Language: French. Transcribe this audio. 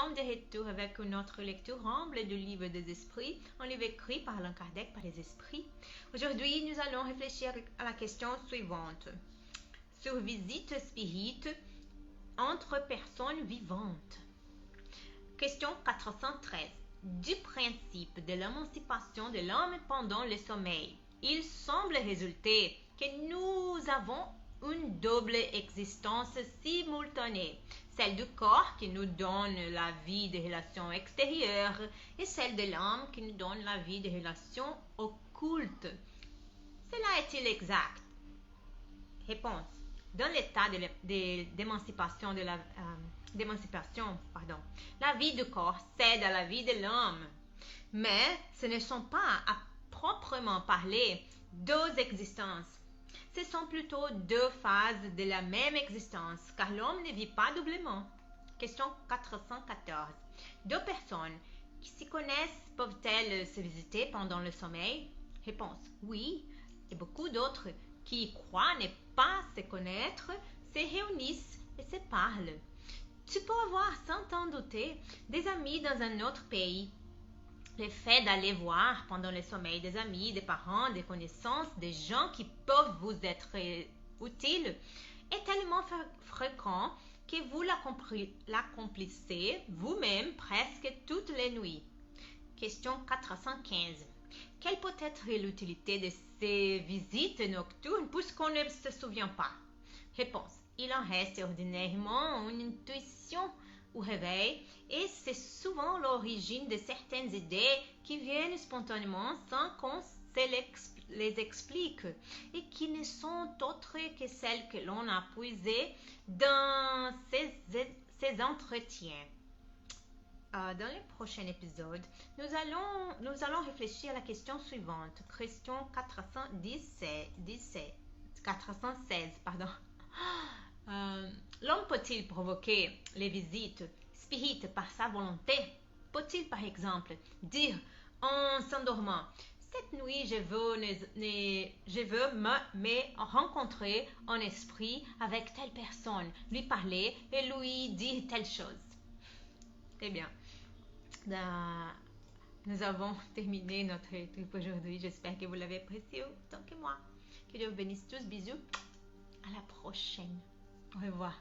sommes de retour avec une autre lecture humble du livre des esprits, un livre écrit par Allan Kardec par les esprits. Aujourd'hui, nous allons réfléchir à la question suivante. Sur visite spirite entre personnes vivantes. Question 413. Du principe de l'émancipation de l'homme pendant le sommeil, il semble résulter que nous avons une double existence simultanée, celle du corps qui nous donne la vie des relations extérieures et celle de l'âme qui nous donne la vie des relations occultes. Cela est-il exact? Réponse. Dans l'état d'émancipation la vie du corps cède à la vie de l'homme. Mais ce ne sont pas, à proprement parler, deux existences. Ce sont plutôt deux phases de la même existence, car l'homme ne vit pas doublement. Question 414. Deux personnes qui s'y connaissent peuvent-elles se visiter pendant le sommeil? Réponse. Oui, et beaucoup d'autres qui croient ne pas se connaître se réunissent et se parlent. Tu peux avoir, sans t'en douter, des amis dans un autre pays. Le fait d'aller voir pendant le sommeil des amis, des parents, des connaissances, des gens qui peuvent vous être utiles est tellement fréquent que vous l'accomplissez vous-même presque toutes les nuits. Question 415. Quelle peut être l'utilité de ces visites nocturnes puisqu'on ne se souvient pas? Réponse. Il en reste ordinairement une intuition au réveil et c'est souvent l'origine de certaines idées qui viennent spontanément sans qu'on se les explique et qui ne sont autres que celles que l'on a puisées dans ces entretiens. Dans le prochain épisode, nous allons réfléchir à la question suivante. Question 416. L'homme peut-il provoquer les visites spirites par sa volonté? Peut-il par exemple dire en s'endormant: cette nuit je veux me rencontrer en esprit avec telle personne, lui parler et lui dire telle chose? Eh bien, nous avons terminé notre truc aujourd'hui. J'espère que vous l'avez apprécié autant que moi. Que Dieu vous bénisse tous. Bisous. À la prochaine. Au revoir.